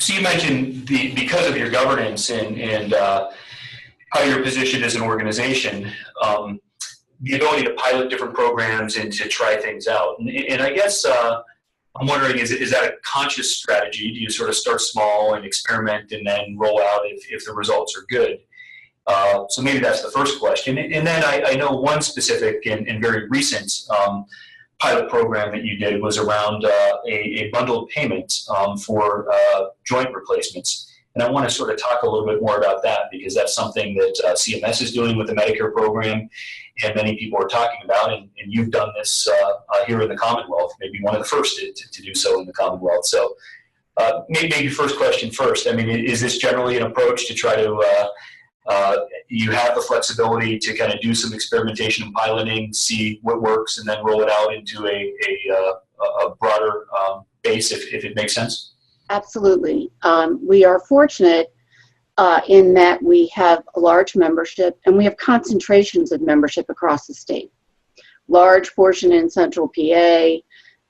So you mentioned because of your governance and how you're positioned as an organization, the ability to pilot different programs and to try things out. And I guess I'm wondering, is that a conscious strategy? Do you sort of start small and experiment and then roll out if the results are good? So maybe that's the first question. And then I know one specific and very recent pilot program that you did was around a bundled payment for joint replacements. And I want to sort of talk a little bit more about that because that's something that CMS is doing with the Medicare program and many people are talking about. And you've done this here in the Commonwealth, maybe one of the first to do so in the Commonwealth. So maybe first question first. I mean, is this generally an approach to try to you have the flexibility to kind of do some experimentation and piloting, see what works, and then roll it out into a broader base if it makes sense? Absolutely. We are fortunate in that we have a large membership and we have concentrations of membership across the state. Large portion in central PA,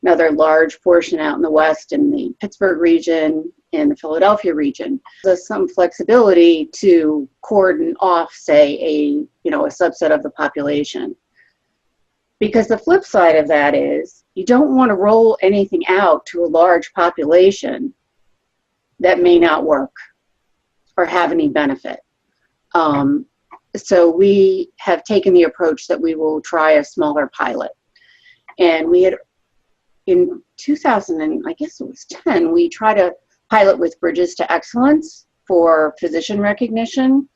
another large portion out in the west in the Pittsburgh region, in the Philadelphia region. There's some flexibility to cordon off, say, a subset of the population. Because the flip side of that is you don't want to roll anything out to a large population that may not work or have any benefit. So we have taken the approach that we will try a smaller pilot. And we had, in 2010, we tried a pilot with Bridges to Excellence for physician recognition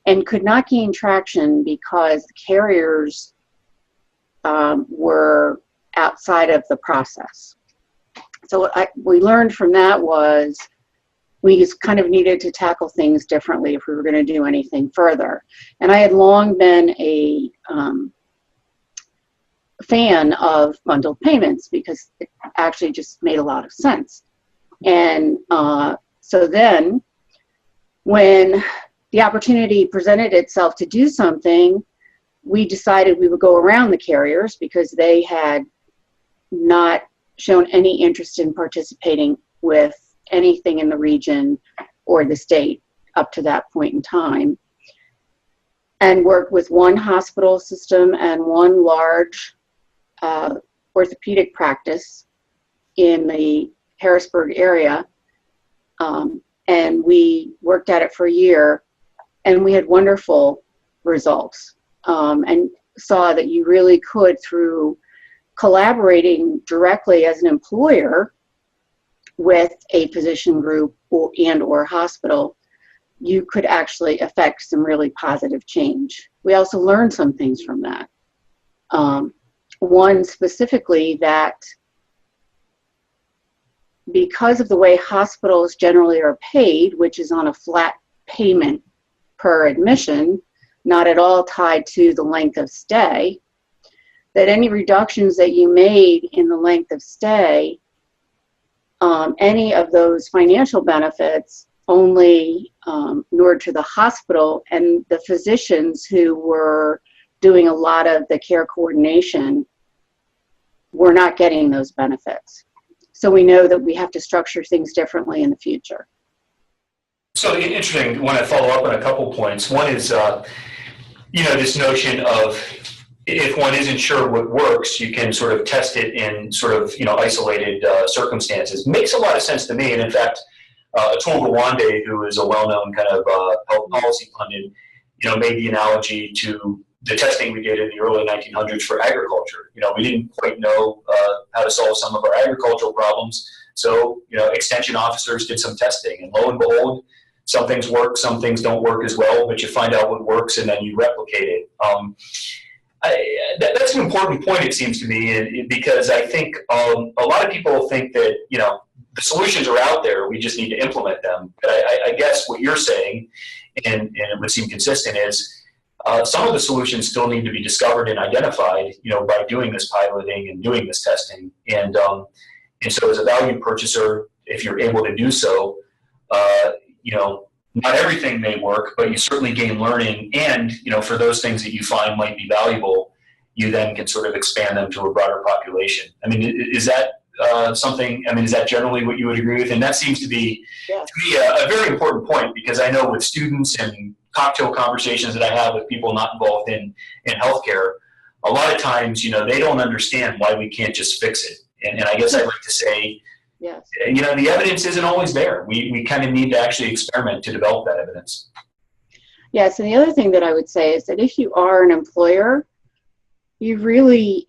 and could not gain traction because the carriers were outside of the process. So what we learned from that was we just kind of needed to tackle things differently if we were going to do anything further. And I had long been a fan of bundled payments because it actually just made a lot of sense. And so then when the opportunity presented itself to do something, we decided we would go around the carriers because they had not shown any interest in participating with anything in the region or the state up to that point in time, and worked with one hospital system and one large orthopedic practice in the Harrisburg area, and we worked at it for a year, and we had wonderful results, and saw that you really could, through collaborating directly as an employer with a physician group or hospital, you could actually affect some really positive change. We also learned some things from that. One specifically, that because of the way hospitals generally are paid, which is on a flat payment per admission, not at all tied to the length of stay, that any reductions that you made in the length of stay, any of those financial benefits only inured to the hospital, and the physicians who were doing a lot of the care coordination were not getting those benefits. So we know that we have to structure things differently in the future. So interesting. I want to follow up on a couple points. One is, this notion of if one isn't sure what works, you can sort of test it in sort of, isolated circumstances. Makes a lot of sense to me. And in fact, Atul Gawande, who is a well-known kind of health policy pundit, made the analogy to the testing we did in the early 1900s for agriculture. We didn't quite know how to solve some of our agricultural problems. So, extension officers did some testing, and lo and behold, some things work, some things don't work as well, but you find out what works and then you replicate it. That's an important point, it seems to me, because I think a lot of people think that, the solutions are out there, we just need to implement them. But I guess what you're saying, and it would seem consistent, is some of the solutions still need to be discovered and identified, by doing this piloting and doing this testing. And so as a value purchaser, if you're able to do so, not everything may work, but you certainly gain learning. And, for those things that you find might be valuable, you then can sort of expand them to a broader population. I mean, is that something, I mean, is that generally what you would agree with? And that seems to be, Yeah. to me, a very important point, because I know with students and cocktail conversations that I have with people not involved in healthcare, a lot of times, they don't understand why we can't just fix it. And I guess I'd like to say, Yes. the evidence isn't always there. We kind of need to actually experiment to develop that evidence. Yes, and the other thing that I would say is that if you are an employer, you really,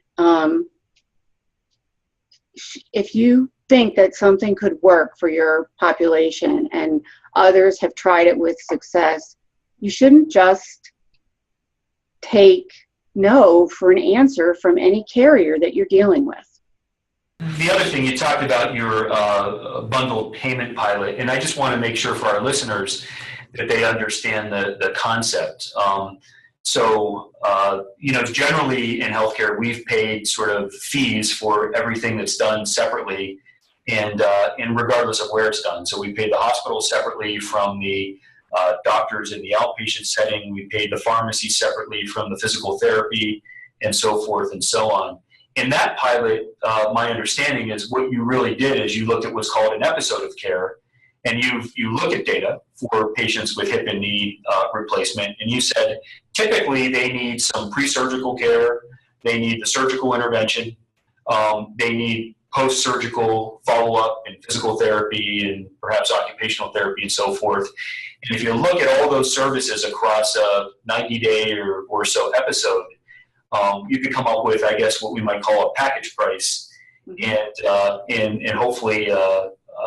if you think that something could work for your population and others have tried it with success, you shouldn't just take no for an answer from any carrier that you're dealing with. The other thing, you talked about your bundled payment pilot, and I just want to make sure for our listeners that they understand the concept. Generally in healthcare, we've paid sort of fees for everything that's done separately, and regardless of where it's done. So we paid the hospital separately from the doctors in the outpatient setting. We paid the pharmacy separately from the physical therapy, and so forth and so on. In that pilot, my understanding is what you really did is you looked at what's called an episode of care, and you look at data for patients with hip and knee replacement, and you said typically they need some pre-surgical care, they need the surgical intervention, they need post-surgical follow-up and physical therapy and perhaps occupational therapy and so forth. And if you look at all those services across a 90-day or so episode, you could come up with, I guess, what we might call a package price, and hopefully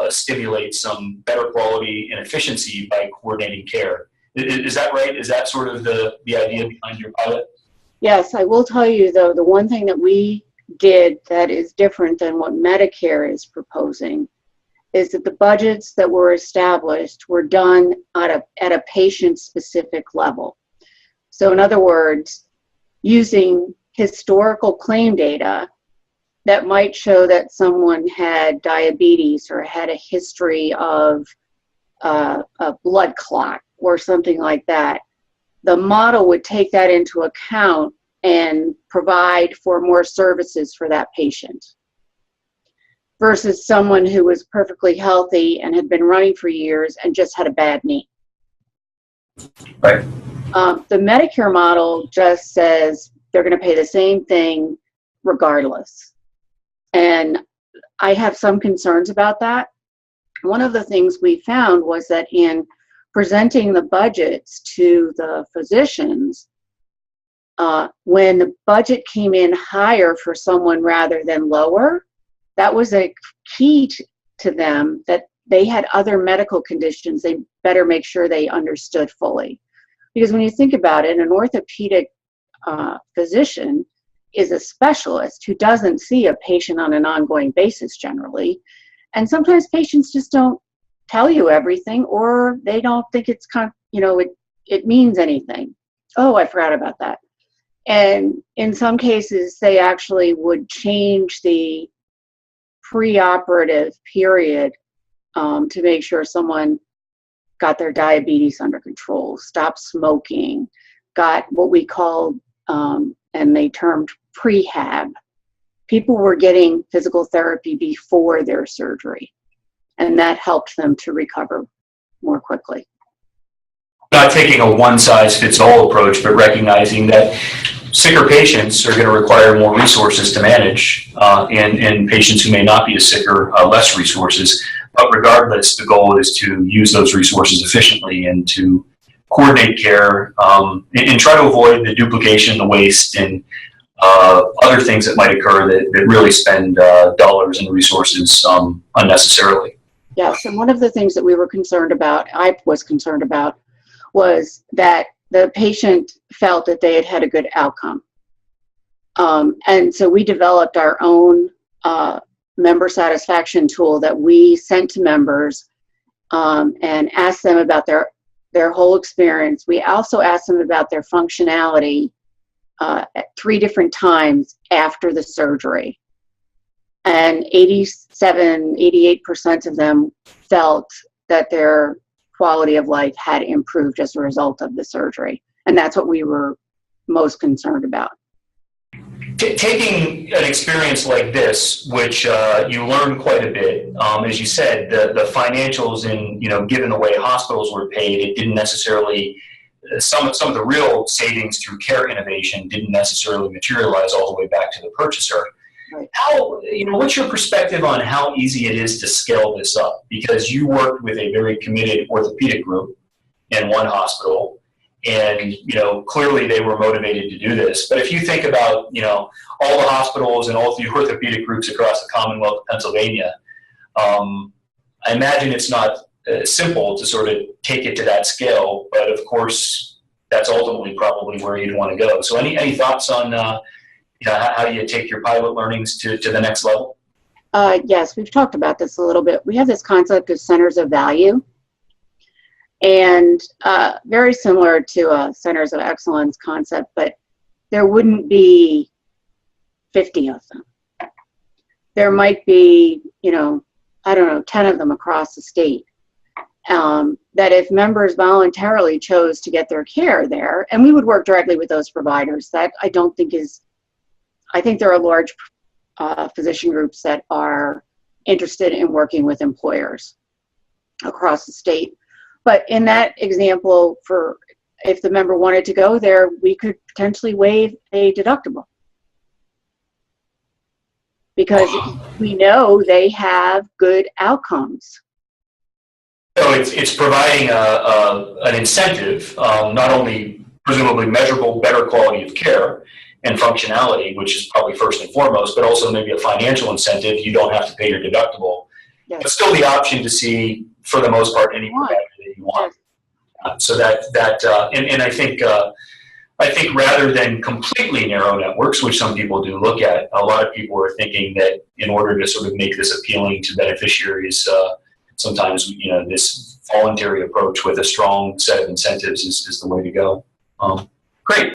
stimulate some better quality and efficiency by coordinating care. Is that right? Is that sort of the idea behind your pilot? Yes, I will tell you, though, the one thing that we did that is different than what Medicare is proposing is that the budgets that were established were done at a patient-specific level. So in other words, using historical claim data that might show that someone had diabetes or had a history of a blood clot or something like that, the model would take that into account and provide for more services for that patient versus someone who was perfectly healthy and had been running for years and just had a bad knee. Right. The Medicare model just says they're going to pay the same thing regardless. And I have some concerns about that. One of the things we found was that in presenting the budgets to the physicians, when the budget came in higher for someone rather than lower, that was a key to them that they had other medical conditions they better make sure they understood fully. Because when you think about it, an orthopedic physician is a specialist who doesn't see a patient on an ongoing basis generally. And sometimes patients just don't tell you everything, or they don't think it's it means anything. Oh, I forgot about that. And in some cases, they actually would change the preoperative period to make sure someone got their diabetes under control, stopped smoking, got what we called, and they termed prehab. People were getting physical therapy before their surgery, and that helped them to recover more quickly. Not taking a one-size-fits-all approach, but recognizing that sicker patients are going to require more resources to manage, and patients who may not be as sick or less resources. But regardless, the goal is to use those resources efficiently and to coordinate care and try to avoid the duplication, the waste, and other things that might occur that really spend dollars and resources unnecessarily. Yes, and one of the things that I was concerned about, was that the patient felt that they had a good outcome. And so we developed our own member satisfaction tool that we sent to members and asked them about their whole experience. We also asked them about their functionality at 3 different times after the surgery. And 88% of them felt that their quality of life had improved as a result of the surgery. And that's what we were most concerned about. Taking an experience like this, which you learn quite a bit, as you said, the financials and, given the way hospitals were paid, it didn't necessarily, some of the real savings through care innovation didn't necessarily materialize all the way back to the purchaser. Right. What's your perspective on how easy it is to scale this up? Because you worked with a very committed orthopedic group in one hospital, and clearly they were motivated to do this. But if you think about all the hospitals and all the orthopedic groups across the Commonwealth of Pennsylvania, I imagine it's not simple to sort of take it to that scale. But of course, that's ultimately probably where you'd want to go. So any thoughts on how you take your pilot learnings to the next level? Yes, we've talked about this a little bit. We have this concept of centers of value, and very similar to a centers of excellence concept, but there wouldn't be 50 of them. There might be, 10 of them across the state. That if members voluntarily chose to get their care there, and we would work directly with those providers, that I think there are large physician groups that are interested in working with employers across the state. But in that example, if the member wanted to go there, we could potentially waive a deductible, because we know they have good outcomes. So it's providing an incentive, not only presumably measurable, better quality of care and functionality, which is probably first and foremost, but also maybe a financial incentive. You don't have to pay your deductible, yes, but still the option to see, for the most part, any provider that you want. Yes. So and I think rather than completely narrow networks, which some people do look at, a lot of people are thinking that in order to sort of make this appealing to beneficiaries, sometimes this voluntary approach with a strong set of incentives is the way to go. Great.